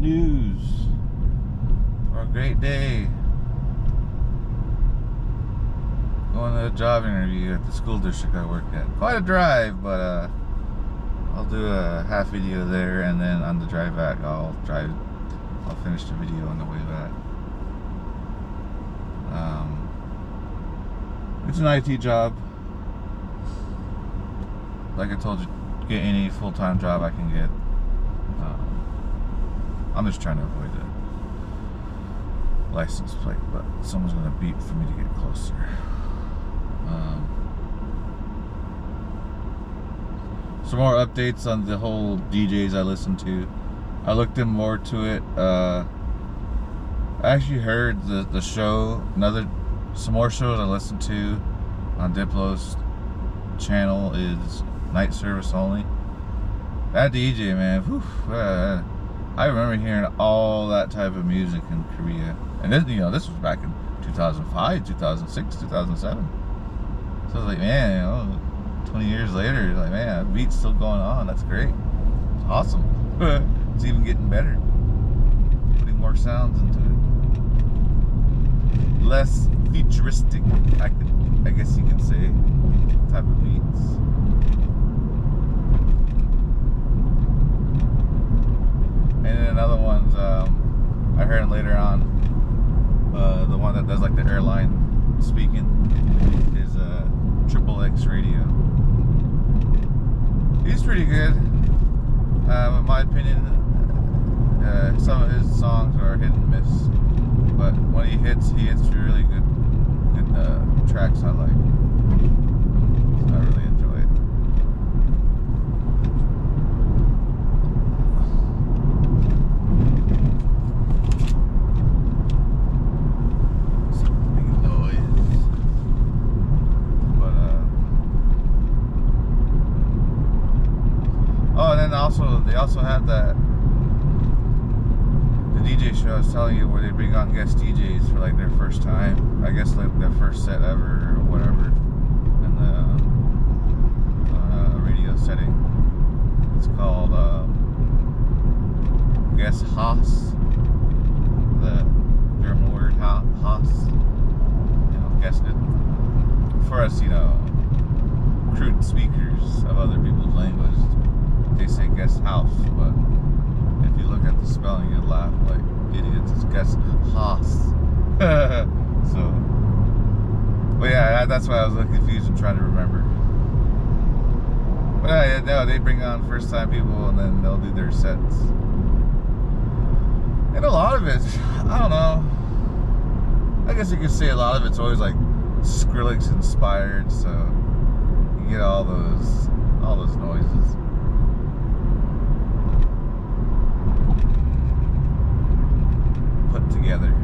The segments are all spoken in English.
news for a great day. Going to a job interview at the school district I work at. Quite a drive, but I'll do a half video there, and then on the drive back I'll finish the video on the way back. It's an IT job. Like I told you, get any full-time job I can get. I'm just trying to avoid the license plate, but someone's gonna beep for me to get closer. Some more updates on the whole DJs I listen to. I looked in more to it. I actually heard the show, some more shows I listened to on Diplo's channel is Night Service Only. That DJ, man, whew, I remember hearing all that type of music in Korea. And this, this was back in 2005, 2006, 2007. So I was like, man, 20 years later, like, man, that beat's still going on. That's great. It's awesome. It's even getting better. Putting more sounds into it. Less futuristic, I guess you can say, type of beats. And then another one's, I heard later on, the one that does like the airline speaking is Triple X Radio. He's pretty good. In my opinion, some of his songs are hit and miss, but when he hits really good tracks I like. So I really enjoy it. Some big noise. But oh, and then they also have the DJ show I was telling you, where they bring on guest DJs for like their first time. I guess like their first set ever or whatever in the radio setting. It's called Guest Haus. The German word Haus. Guest it. For us, crude speakers of other people's language, they say guest house, but if you look at the spelling, you'll laugh like idiots. It's guest Haus. But yeah, that's why I was a little confused and trying to remember. But yeah, no, they bring on first-time people and then they'll do their sets. And a lot of it, I don't know. I guess you could say a lot of it's always like Skrillex inspired, so you get all those noises. Put together.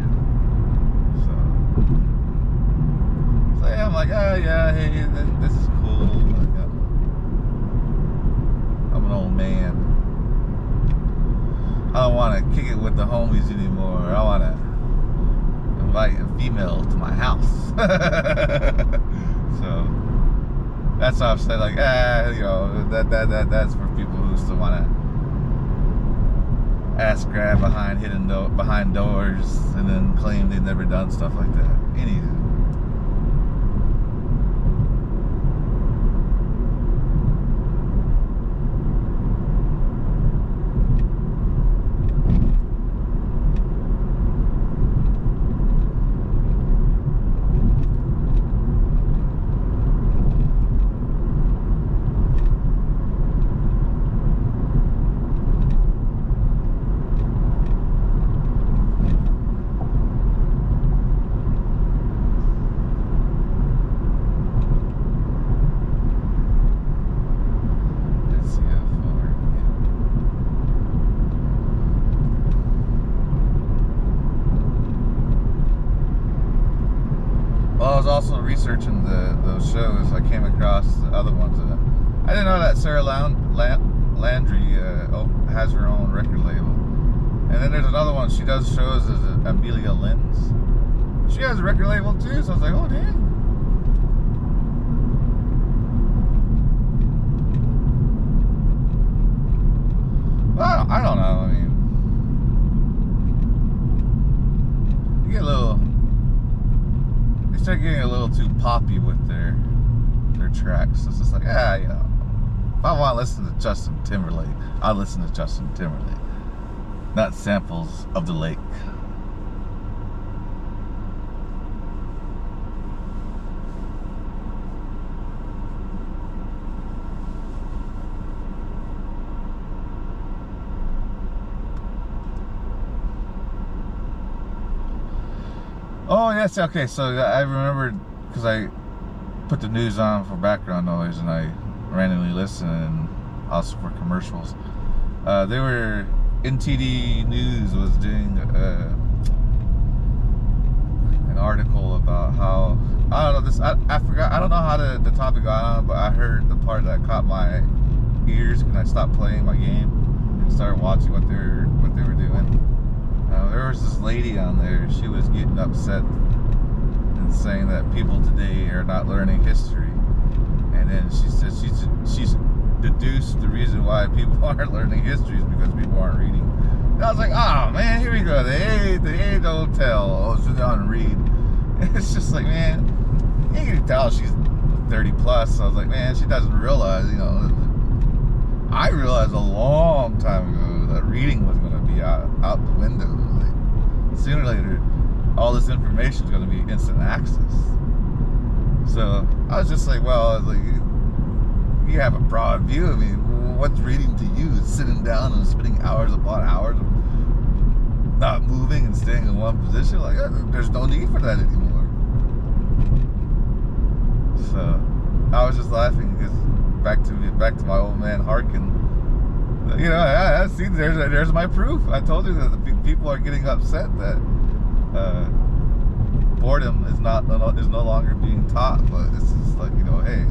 So yeah, I'm like, oh yeah, hey, this is cool. Like, I'm an old man. I don't want to kick it with the homies anymore. I want to invite a female to my house. So that's why I've said like, that's for people who still want to ass grab behind doors and then claim they've never done stuff like that. Anywho. Also researching those shows, I came across the other ones. I didn't know that Sarah Landry has her own record label. And then there's another one, she does shows as Amelia Lenz. She has a record label too, so I was like, oh dang. Well, I don't know, I mean, little too poppy with their tracks. It's just like, if I want to listen to Justin Timberlake, I'll listen to Justin Timberlake, not samples of the lake. Oh, yes, okay, so I remembered, because I put the news on for background noise, and I randomly listen, and also for commercials. They were, NTD News was doing an article about how, I don't know, I forgot, I don't know how the topic got on, but I heard the part that caught my ears when I stopped playing my game and started watching what they were doing. There was this lady on there, she was getting upset and saying that people today are not learning history. And then she said she's deduced the reason why people aren't learning history is because people aren't reading. And I was like, oh man, here we go. The age old tell. Oh, sit down and read. And it's just like, man, you can tell she's 30 plus. So I was like, man, she doesn't realize, I realized a long time ago that reading was going to be out the window. Like, sooner or later, all this information is going to be instant access. So I was just like, well, you have a broad view. I mean, what's reading to you? Is sitting down and spending hours upon hours of not moving and staying in one position? Like, there's no need for that anymore. So I was just laughing because back to my old man Harkin. I see. There's my proof. I told you that the people are getting upset that boredom is no longer being taught. But it's just like, hey,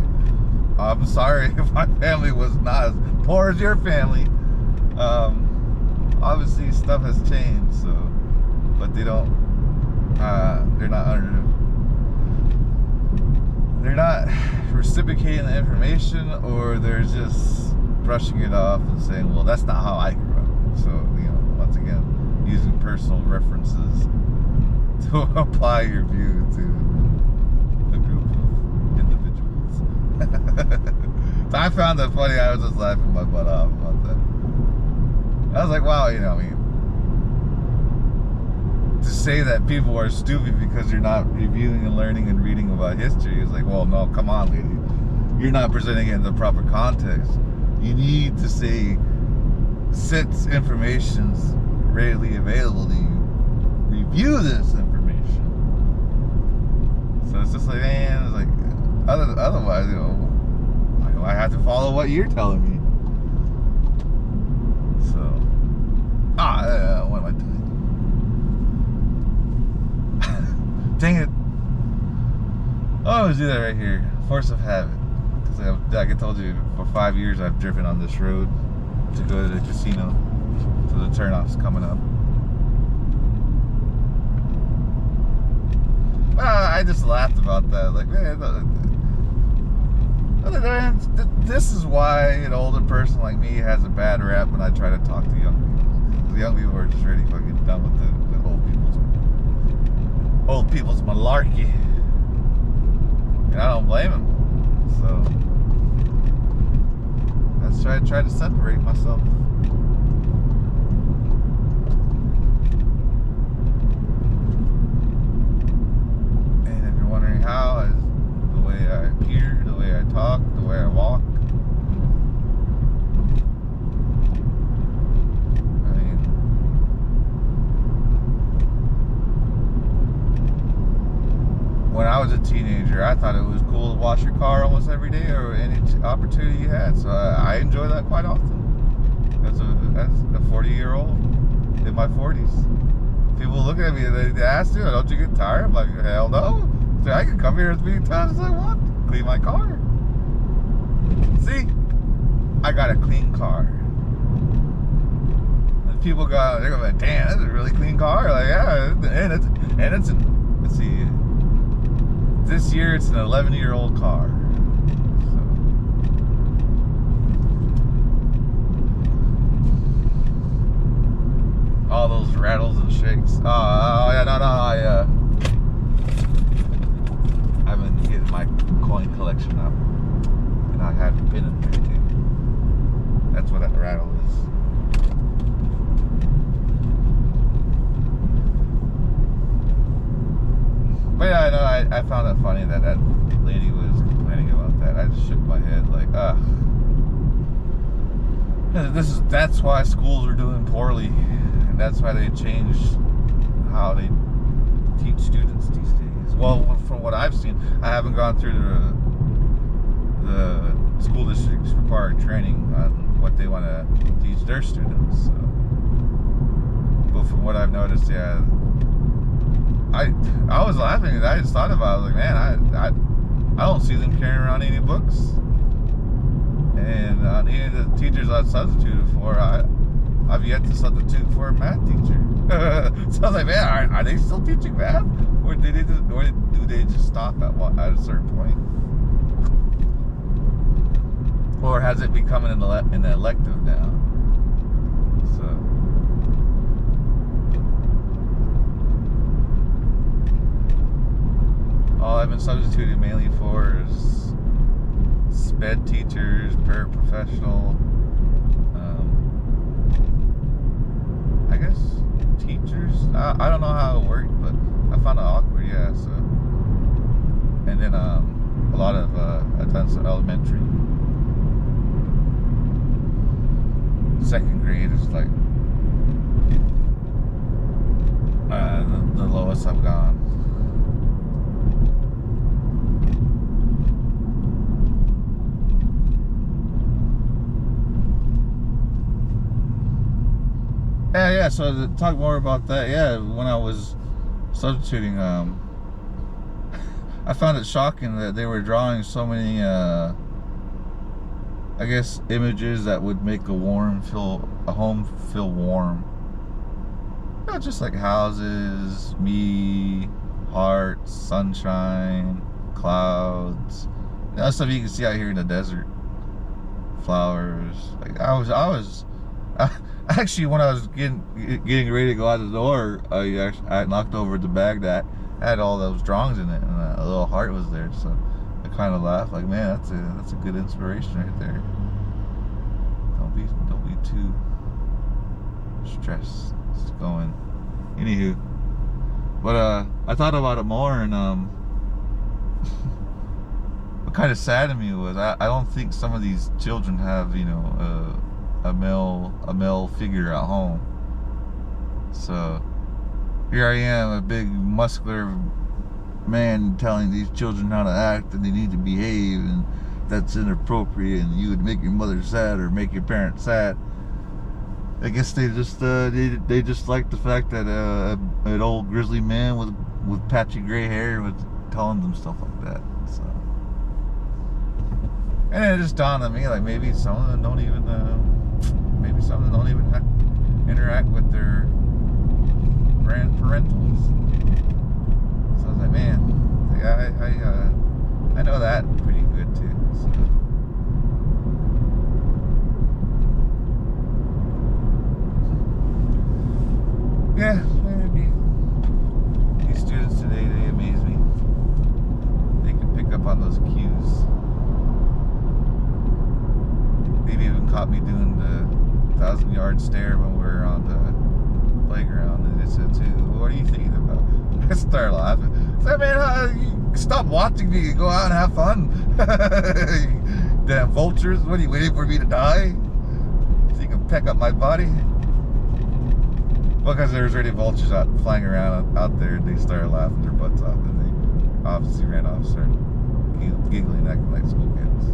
I'm sorry if my family was not as poor as your family. Obviously, stuff has changed. So, but they're not reciprocating the information, or they're just brushing it off and saying, well, that's not how I grew up. So, once again, using personal references to apply your view to the group of individuals. So I found that funny. I was just laughing my butt off about that. I was like, wow, to say that people are stupid because you're not reviewing and learning and reading about history is like, well, no, come on, lady. You're not presenting it in the proper context. You need to say, since information's readily available to you, review this information. So it's just like, man, it's like, otherwise, I have to follow what you're telling me. So, what am I doing? Dang it. Oh, I always do that right here. Force of habit. Because like I told you, for 5 years I've driven on this road to go to the casino. So the turnoff's coming up. I just laughed about that. Like, man, this is why an older person like me has a bad rap when I try to talk to young people. The young people are just really fucking done with the old people's malarkey. And I don't blame them. So let's try to separate myself. And if you're wondering how, is the way I appear, the way I talk, the way I walk. I mean, when I was a teenager, I thought it was cool to wash your car almost every day or any opportunity you had. So I enjoy that quite often. As a 40-year-old in my 40s. People look at me and they ask me, don't you get tired? I'm like, hell no. So I can come here as many times as I want. Clean my car. See? I got a clean car. And people they're going, like, damn, that's a really clean car. Like, yeah, and it's let's see. This year it's an 11-year-old car. So. All those rattles and shakes. Oh yeah, no, I've been coin collection up. And I had a pin in there too. That's what that rattle is. But yeah, I know, I found it funny that that lady was complaining about that. I just shook my head like, ugh. That's why schools are doing poorly. And that's why they changed how they teach students these days. Well, from what I've seen, I haven't gone through the school districts required training on what they want to teach their students. So. But from what I've noticed, yeah, I was laughing. I just thought about it. I was like, man, I don't see them carrying around any books. And on any of the teachers I've substituted for, I've yet to substitute for a math teacher. So I was like, man, are they still teaching math? Or do they just stop at a certain point? Or has it become an elective now? So. All I've been substituting mainly for is SPED teachers, paraprofessional, I guess teachers. I don't know how it worked, but I found it awkward, yeah. So, and then a lot of I've done some elementary. Second grade is like the lowest I've gone. Yeah, so to talk more about that, yeah, when I was substituting, I found it shocking that they were drawing so many, I guess, images that would make a home feel warm. You know, just like houses, me, hearts, sunshine, clouds, you know, stuff you can see out here in the desert, flowers. Like actually, when I was getting ready to go out the door, I knocked over the bag that had all those drawings in it, and a little heart was there. So I kind of laughed, like, man, that's a good inspiration right there. Don't be too stressed. It's going. Anywho, but I thought about it more, and what kind of saddened me was I don't think some of these children have, you know, a male figure at home. So here I am, a big muscular man, telling these children how to act and they need to behave, and that's inappropriate, and you would make your mother sad or make your parents sad. I guess they just they just like the fact that an old grizzly man with patchy gray hair was telling them stuff like that. So, and it just dawned on me, like, maybe some of them don't even interact with their grandparentals. So I was like, man, I know that pretty good too. So. Yeah, maybe these students today, they amaze me. They can pick up on those cues. They've even caught me doing the 1,000-yard stare when we were on the playground, and they said, "What are you thinking about?" I started laughing. I said, "Man, you stop watching me. Go out and have fun." Damn vultures! What are you waiting for me to die so you can peck up my body? Well, because there's already vultures flying around out there, and they started laughing their butts off, and they obviously ran off, started giggling, acting like school kids.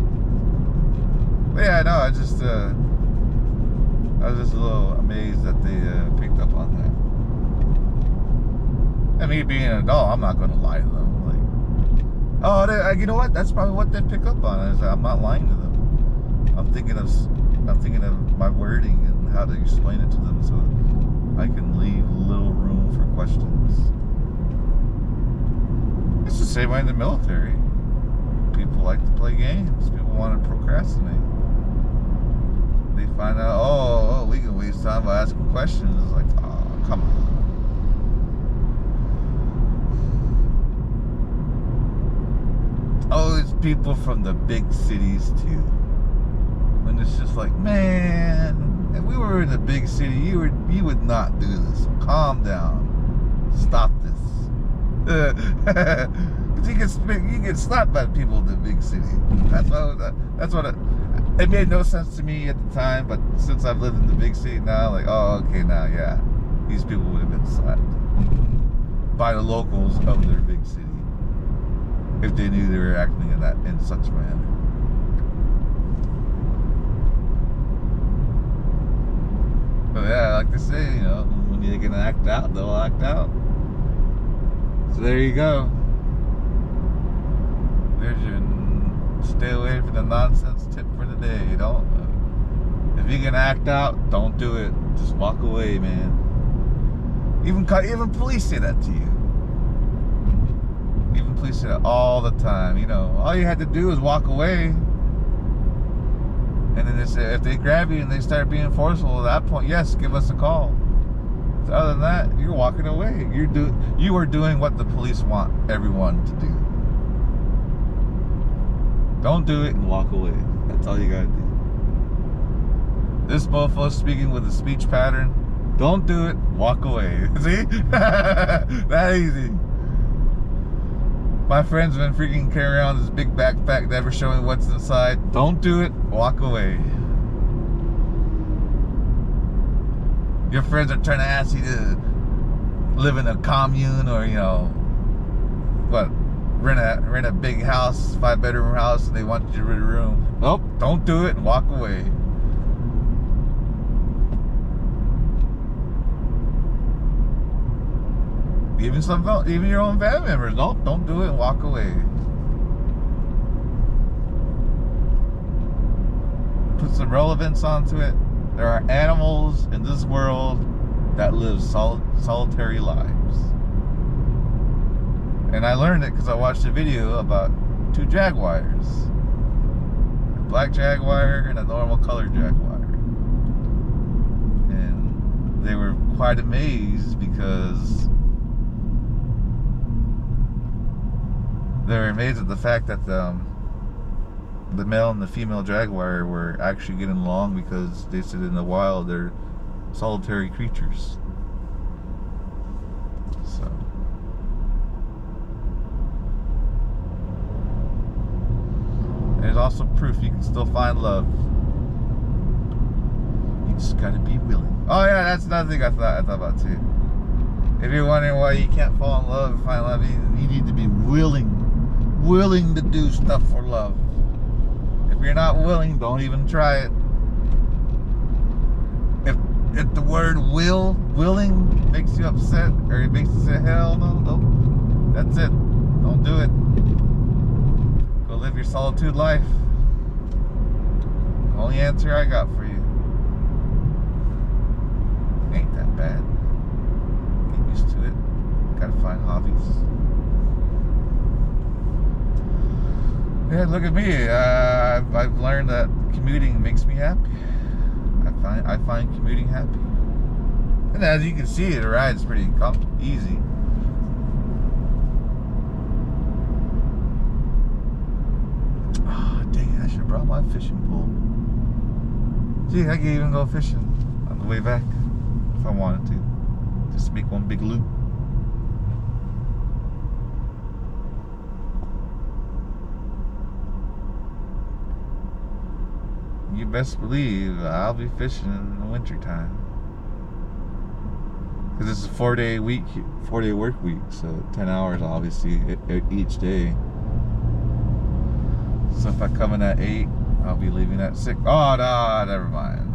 But yeah, no, I was just a little amazed that they picked up on that. And me being an adult, I'm not going to lie to them. Like, oh, you know what? That's probably what they pick up on. Is that I'm not lying to them. I'm thinking of my wording and how to explain it to them, so I can leave little room for questions. It's the same way in the military. People like to play games. People want to procrastinate. They find out, oh, we can waste time by asking questions. It's like, oh, come on. Oh, it's people from the big cities too. When it's just like, man, if we were in a big city, you would not do this. So calm down. Stop this. Because you get slapped by people in the big city. That's what it made no sense to me at the time, but since I've lived in the big city now, like, oh, okay, now, yeah, these people would have been slapped by the locals of their big city if they knew they were acting in such a manner. But yeah, like they say, you know, when you're gonna act out, they'll act out. So there you go. There's your stay away from the nonsense tip for the day. If you're gonna act out, don't do it. Just walk away, man. Even police say that to you. Even police say that all the time. You know, all you had to do is walk away. And then they say, if they grab you and they start being forceful at that point, yes, give us a call. So other than that, you're walking away. You are doing what the police want everyone to do. Don't do it and walk away. That's all you gotta do. This mofo's speaking with a speech pattern. Don't do it, walk away. See? That easy. My friend's been freaking carrying around this big backpack, never showing what's inside. Don't do it, walk away. Your friends are trying to ask you to live in a commune or, you know, what, rent a big house, 5-bedroom house, and they want you to rent a room. Nope, don't do it and walk away. Even your own family members, nope, don't do it and walk away. Put some relevance onto it. There are animals in this world that live solitary lives. And I learned it because I watched a video about 2 jaguars. A black jaguar and a normal colored jaguar. And they were quite amazed because they were amazed at the fact that the male and the female jaguar were actually getting along, because they said in the wild they're solitary creatures. So there's also proof you can still find love. You just gotta be willing. Oh yeah, that's another thing I thought about too. If you're wondering why you can't fall in love and find love, you need to be willing to do stuff for love. If you're not willing, don't even try it. If the word willing makes you upset, or it makes you say, hell no, that's it. Don't do it. Go live your solitude life. The only answer I got for you. Ain't that bad. Get used to it. Gotta find hobbies. Yeah, look at me. I've learned that commuting makes me happy. I find commuting happy. And as you can see, the ride's pretty easy. Oh, dang it, I should have brought my fishing pole. Gee, I could even go fishing on the way back if I wanted to. Just make one big loop. You best believe I'll be fishing in the winter time, because it's a 4-day work week, so 10 hours obviously each day. So if I come in at 8, I'll be leaving at 6. Oh no, never mind.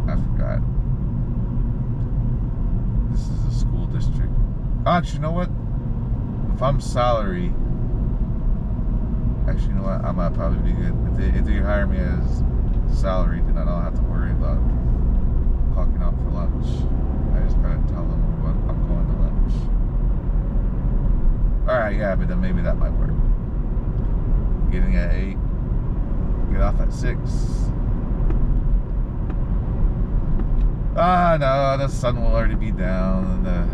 I forgot. This is a school district. Actually, you know what? If I'm salary. Actually, you know what? I might probably be good. If they hire me as salary, then I don't have to worry about clocking out for lunch. I just gotta tell them I'm going to lunch. Alright, yeah, but then maybe that might work. Getting at 8, get off at 6. Ah, no, the sun will already be down, and the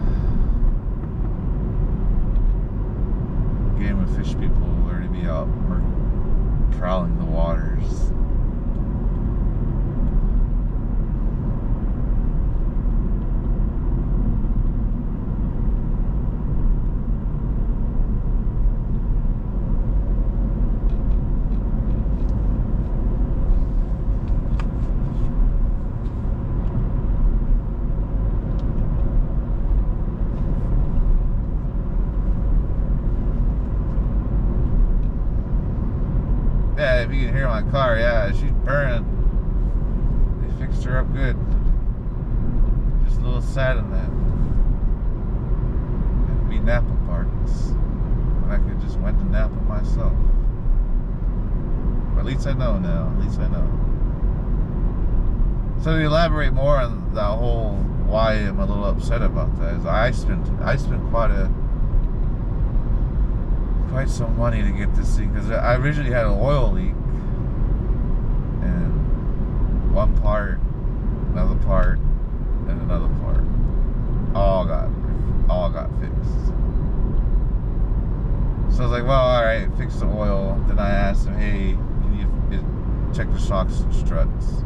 game of fish people be out prowling the waters. Yeah, if you can hear my car, yeah, she's burning. They fixed her up good. Just a little sad in that. It'd be Napa parts. And I could just went to Napa myself. But at least I know now. At least I know. So to elaborate more on that whole why I'm a little upset about that is I spent quite some money to get this thing, because I originally had an oil leak, and one part, another part, and another part all got fixed. So I was like, well, alright, fix the oil. Then I asked them, hey, can you check the shocks and struts?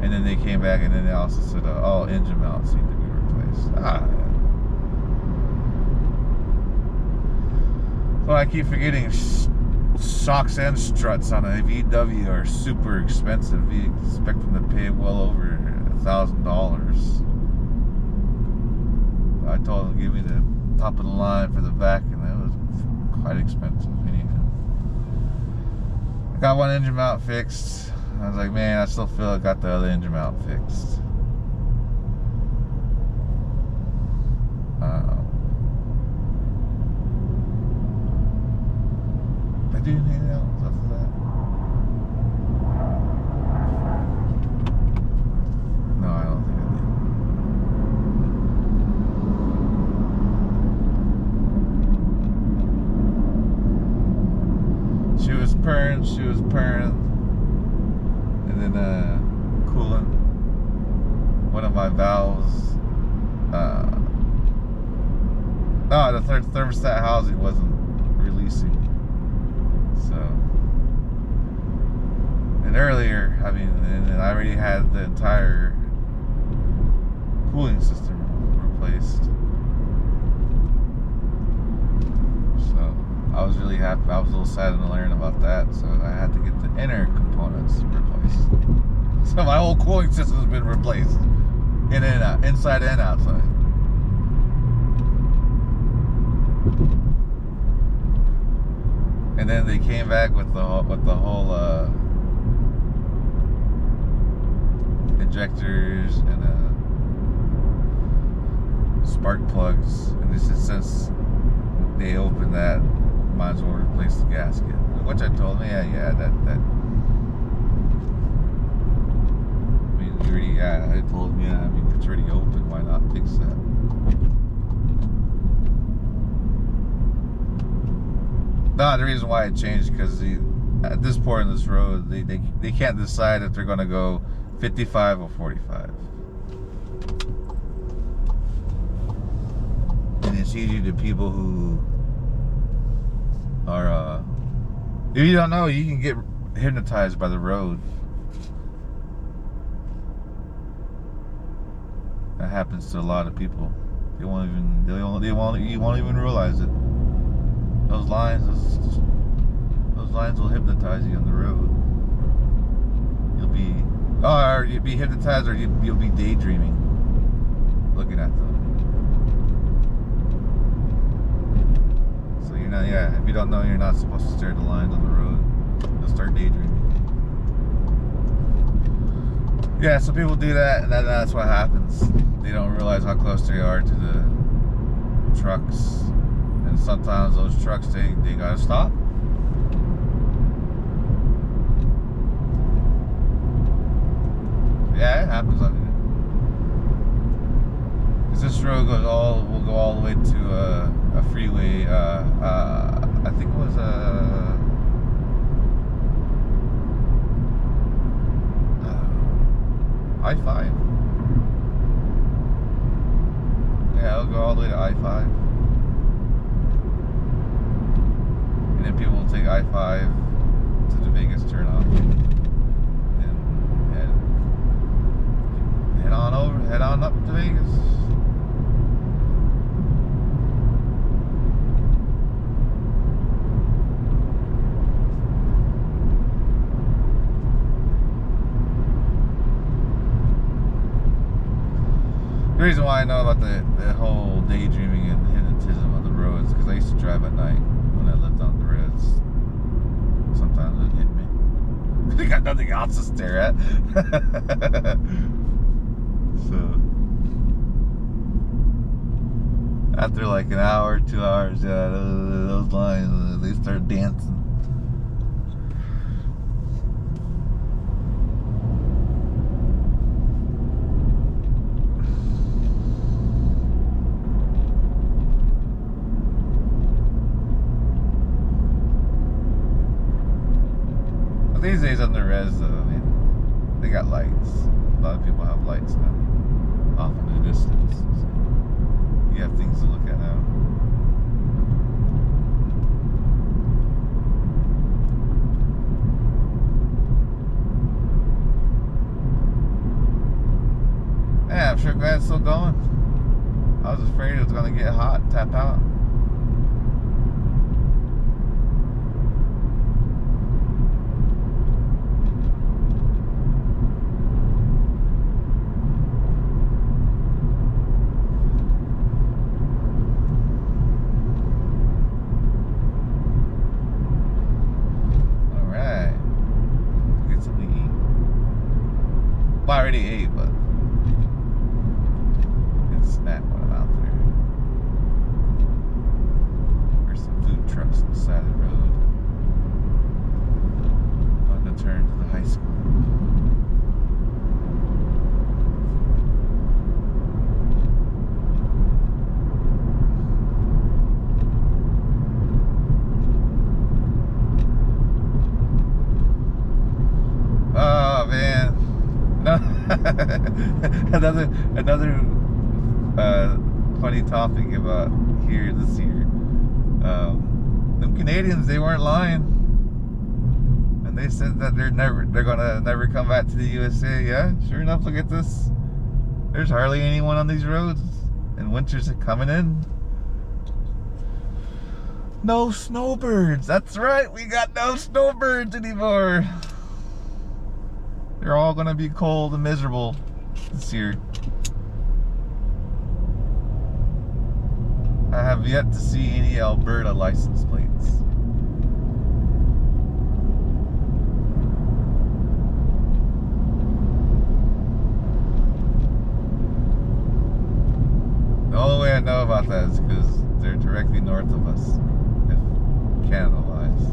And then they came back and then they also said, oh, engine mounts need to be replaced. Well, I keep forgetting shocks and struts on a VW are super expensive. You expect them to pay well over $1,000. I told them to give me the top of the line for the back, and it was quite expensive. Anyhow, I got one engine mount fixed. I was like, man, I still feel I got the other engine mount fixed. Do anything else after that? No, I don't think I did. She was purring, and then coolant. One of my valves. No, the thermostat housing wasn't releasing. So, and earlier, and I already had the entire cooling system replaced. So, I was really happy. I was a little sad to learn about that. So, I had to get the inner components replaced. So, my whole cooling system has been replaced, in and out, inside and outside. And then they came back with the whole injectors and spark plugs. And they said since they opened that, might as well replace the gasket. Which I told them, yeah, that. I mean, I told them, yeah, I mean, it's already open. Why not fix that? No, the reason why it changed because at this point in this road, they can't decide if they're going to go 55 or 45. And it's easy to people who are, if you don't know, you can get hypnotized by the road. That happens to a lot of people. You won't even realize it. Those lines will hypnotize you on the road. You'll be hypnotized, or you'll be daydreaming, looking at them. So you're not, if you don't know, you're not supposed to stare at the lines on the road. You'll start daydreaming. Yeah, so people do that, and that's what happens. They don't realize how close they are to the trucks. And sometimes those trucks, they gotta stop. Yeah, it happens on it. Cause this road will go all the way to a freeway. I think it was I-5. Yeah, it'll go all the way to I-5. and then people will take I-5 to the Vegas turnoff and head on up to Vegas. The reason why I know about the whole daydreaming and hypnotism of the roads is because I used to drive at night when I lived on the roads. Sometimes it hit me. They got nothing else to stare at. So after like an hour, 2 hours, yeah, those lines, they start dancing. These days on the res, though, I mean, they got lights. A lot of people have lights now, off in the distance. So you have things to look at now. Yeah, I'm sure glad it's still going. I was afraid it was going to get hot and tap out. I already ate, but get a snack when I'm out there. There's some food trucks on the side of the road. On the turn to the high school. Oh man. No. another funny topic about here this year. Them Canadians, they weren't lying, and they said that they're gonna never come back to the USA. Yeah, sure enough, look at this. There's hardly anyone on these roads, and winter's coming in. No snowbirds. That's right, we got no snowbirds anymore. They're all gonna be cold and miserable this year. I have yet to see any Alberta license plates. The only way I know about that is because they're directly north of us, if Canada lies.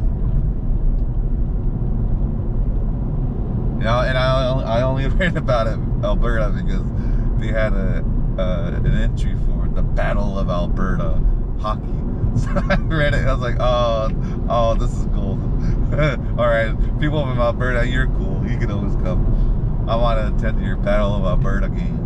You know, and I only read about it, Alberta, because they had an entry for the Battle of Alberta hockey. So I read it. I was like, oh, this is cool. All right, people from Alberta, you're cool. You can always come. I want to attend your Battle of Alberta game.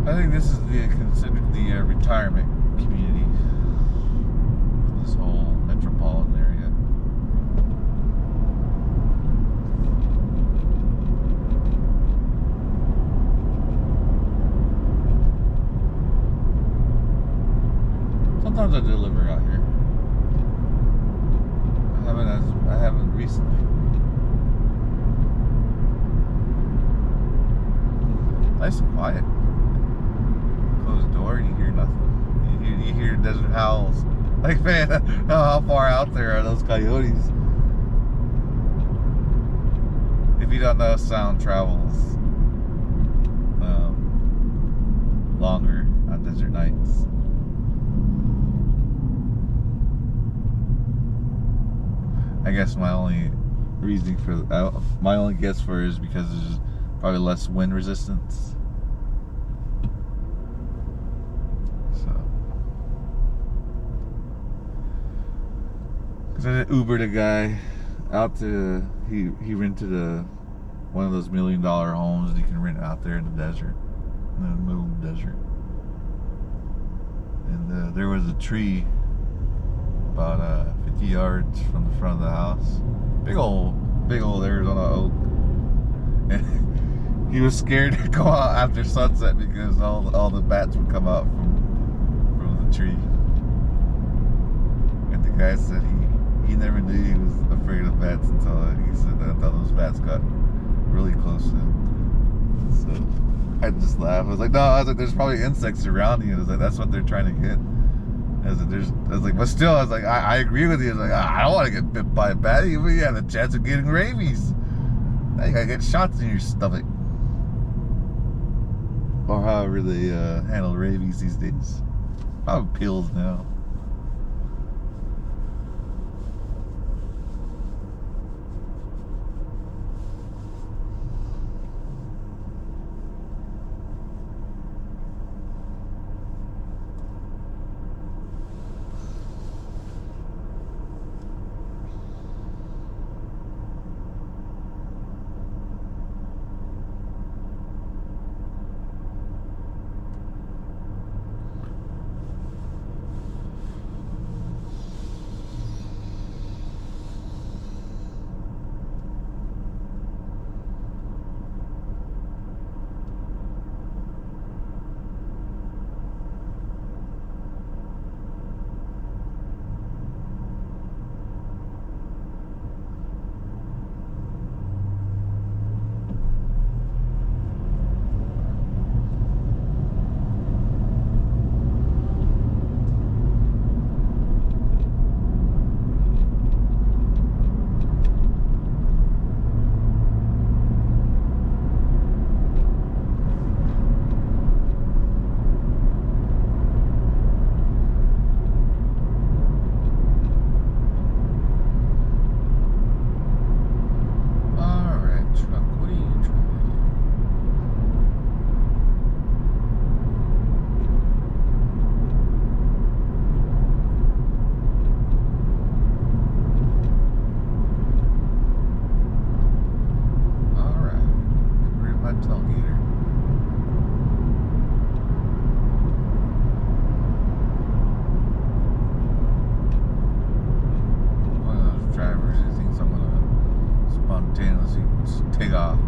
I think this is considered the retirement community. This whole metropolitan area. Sometimes I deliver out here. I haven't recently. Nice and quiet. Closed door, you hear nothing. You hear desert howls Like, man, how far out there are those coyotes? If you don't know, sound travels longer on desert nights. I guess my only reasoning for my only guess for it is because there's probably less wind resistance. So, because I Ubered a guy out to he rented one of those $1 million homes that you can rent out there in the desert, in the middle of the desert. And there was a tree about 50 yards from the front of the house. Big old Arizona oak. And he was scared to go out after sunset because all the bats would come out from the tree. And the guy said he never knew he was afraid of bats until he said that those bats got really close to him. So I just laughed. I was like, there's probably insects around you. I was like, that's what they're trying to get. I was like, but still, I was like, I agree with you. I was like, I don't want to get bit by a bat. You have a chance of getting rabies. Now you gotta get shots in your stomach. Or however they handle rabies these days. Probably pills now. Take off.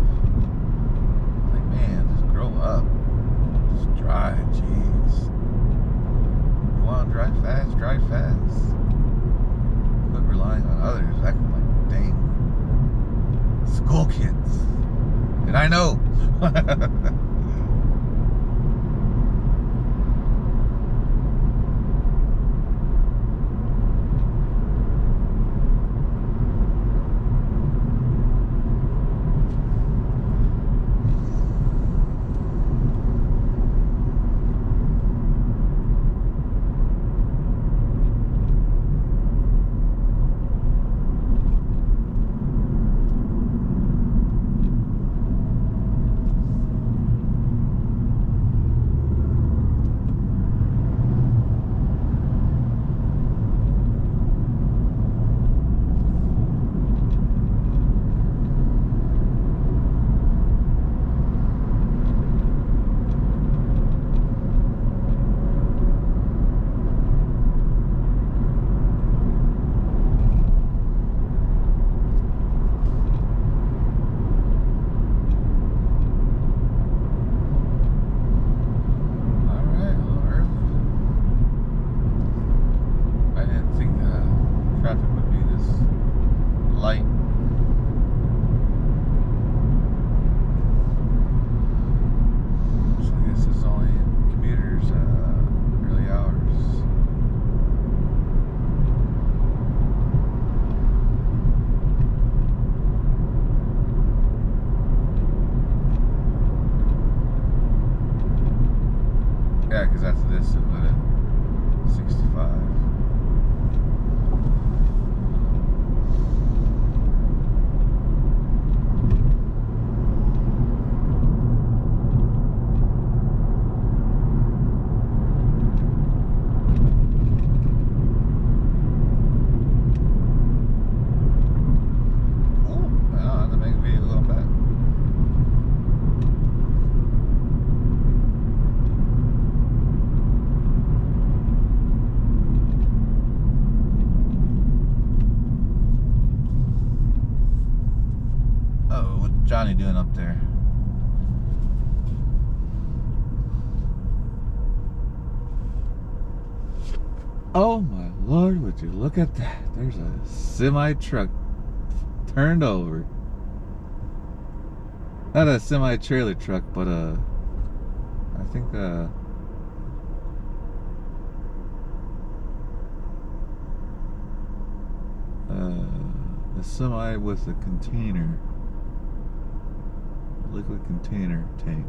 Like, man, just grow up. Just drive, jeez. You want to drive fast? Drive fast. Quit relying on others. Acting like, dang, school kids. And I know. replace it with a 65. Johnny doing up there? Oh my Lord, would you look at that? There's a semi truck turned over. Not a semi trailer truck, but I think the semi with a container. Liquid container tank.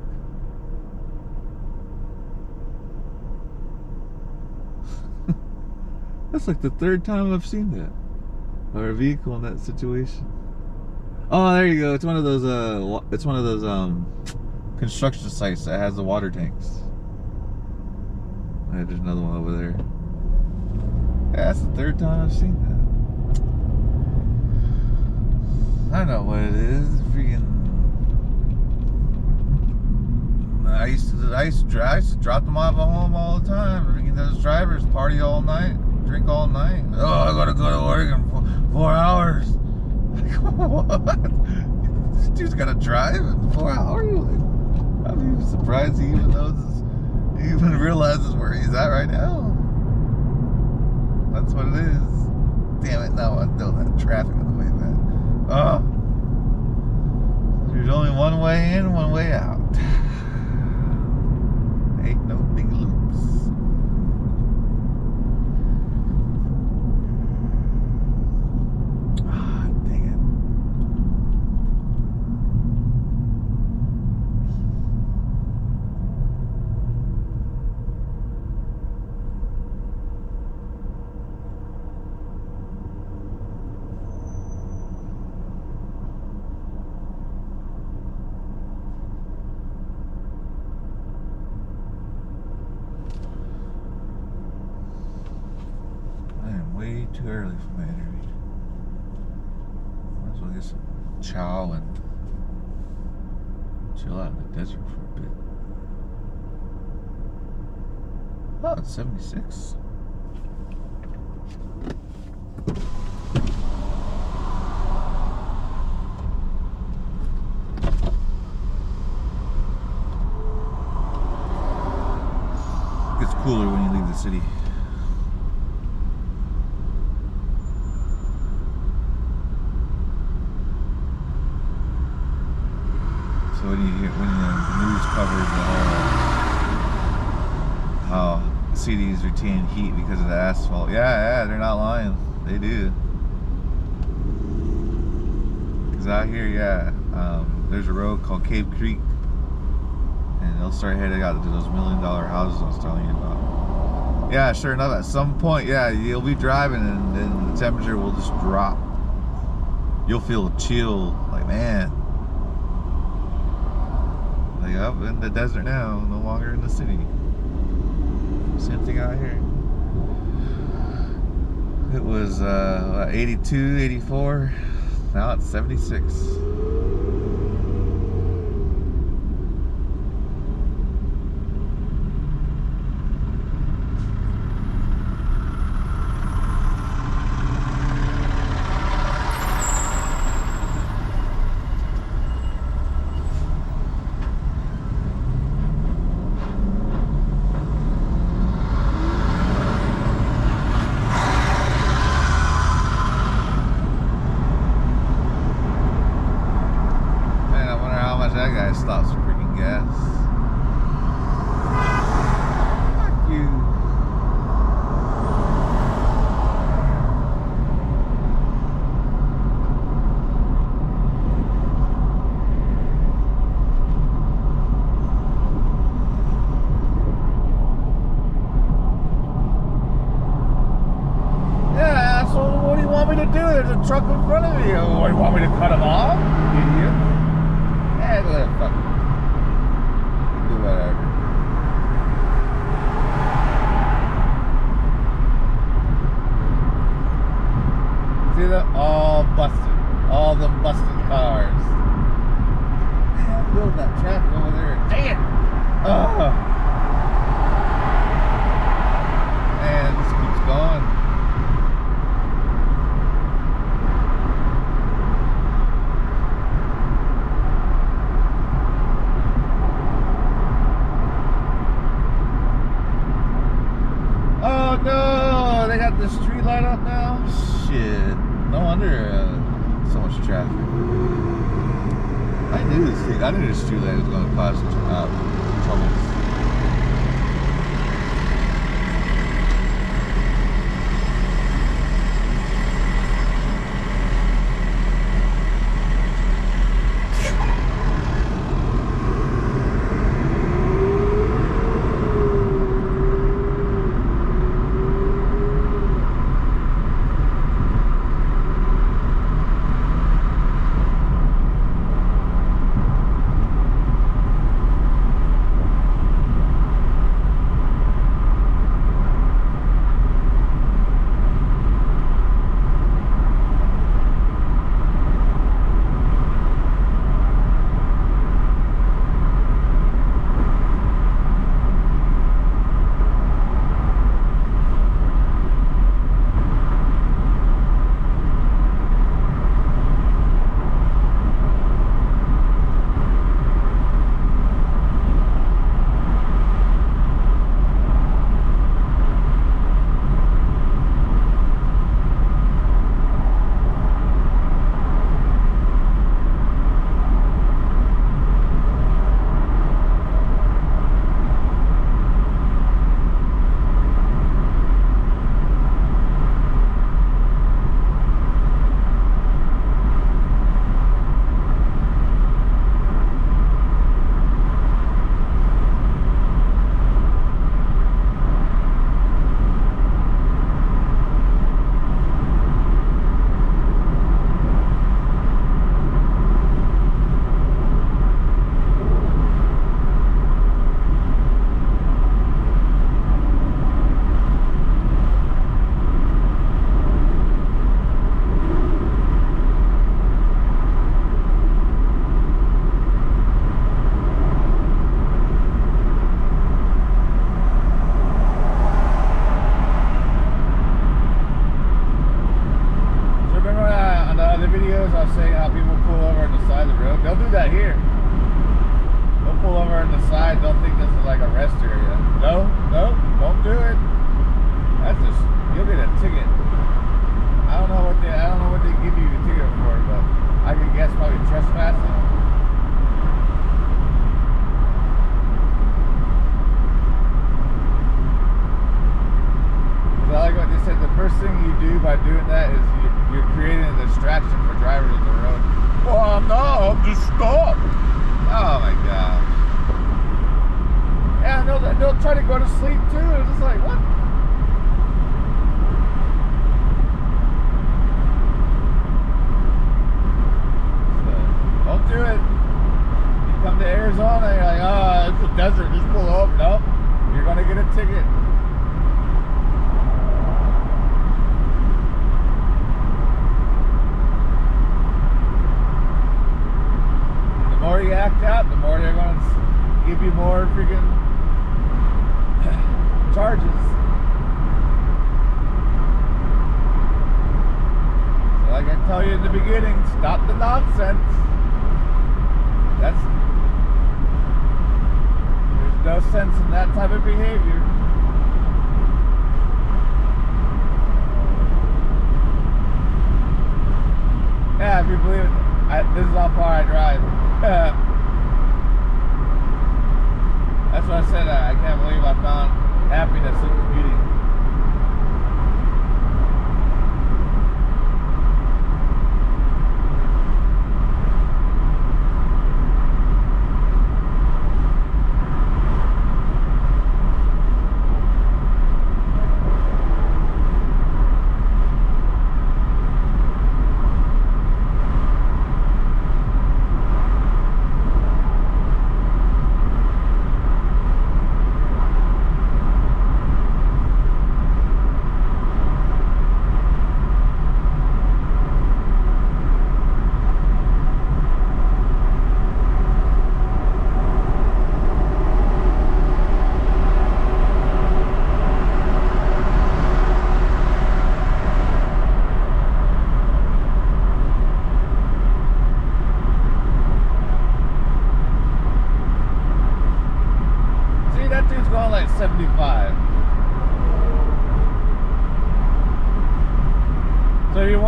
That's like the third time I've seen that, or a vehicle in that situation. Oh, there you go. It's one of those. It's one of those construction sites that has the water tanks. There's another one over there. Yeah, that's the third time I've seen that. I know what it is. Freaking. I used to drop them off at home all the time. Those drivers party all night, drink all night. Oh, I gotta go to work in 4 hours. Like, what? This dude's gotta drive in 4 hours? Like, I'm even surprised he even realizes where he's at right now. That's what it is. Damn it, now I'm doing that traffic on the way back. Oh. There's only one way in, one way out. Ain't no big loops. Ah, dang it. Way too early for my interview. Might as well get some chow and chill out in the desert for a bit. Oh, it's 76. It gets cooler when you leave the city. So when the news covers how cities retain heat because of the asphalt, yeah, they're not lying. They do. Cause out here, there's a road called Cave Creek, and they'll start heading out to those $1 million houses I was telling you about. Yeah, sure enough, at some point, you'll be driving and then the temperature will just drop. You'll feel a chill, like, man. Like, I'm in the desert now, no longer in the city. Same thing out here. It was 82, 84. Now it's 76. That guy stops for freaking gas. Fuck you. truck in front of me. Oh, you want me to cut him off? Idiot. Yeah, go ahead, fuck. Do whatever. See that? All busted. All the busted cars. Man, build that traffic over there. Dang it! Man, this keeps going. Oh no! They got the street light up now? Shit. No wonder so much traffic. I knew this street light was going to cause troubles.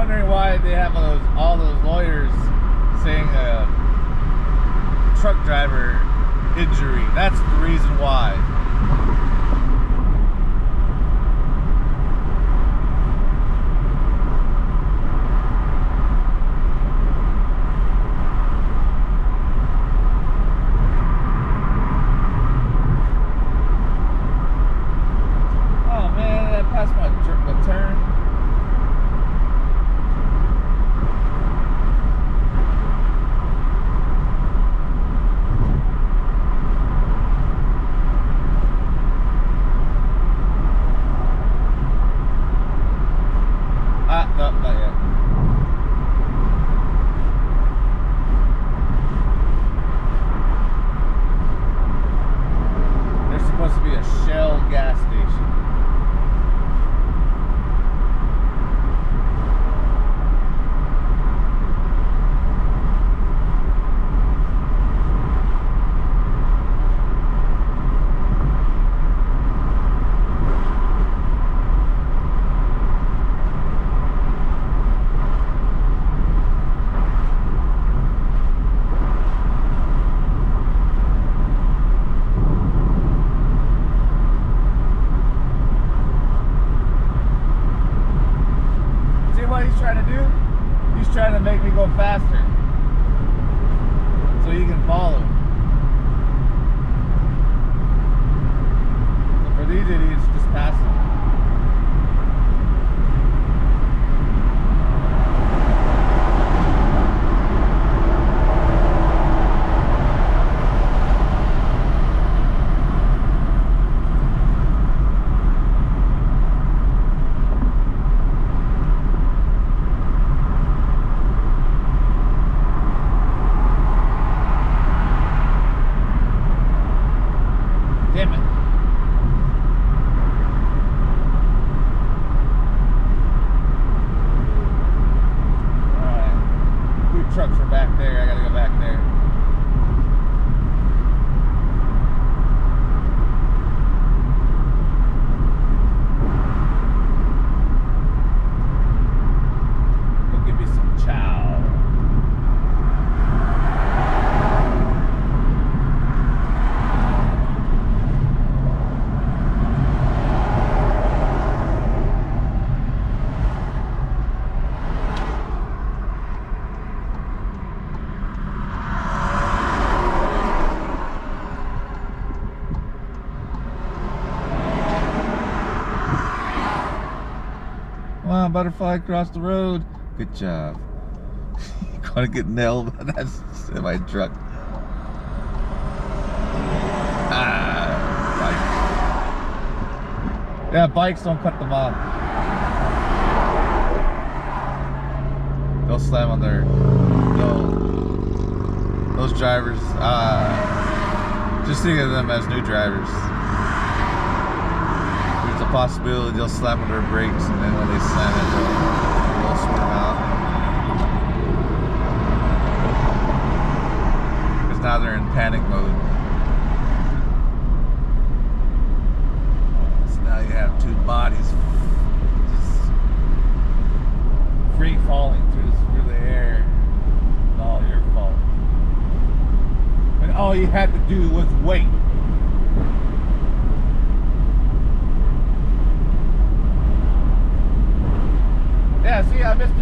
wondering why they have all those lawyers saying truck driver injury. That's the reason why. Oh man, that passed my turn. No, not yet. There's supposed to be a Shell gas station. What he's trying to do? He's trying to make me go faster so he can follow. So for these idiots, just pass them. Damn it. Alright. Food trucks are back there. I gotta go back there. Go give me some chow. Come on, butterfly, across the road. Good job. You're gonna get nailed by that semi truck. Bike. Yeah, bikes don't cut them off. They'll slam on their. Those drivers. Just think of them as new drivers. There's a possibility they'll slam on their brakes, and then when they slam it, they'll swerve out. Because now they're in panic mode. So now you have two bodies just free falling through the air. It's all your fault. And all you had to do was wait. Yeah, see, I missed it.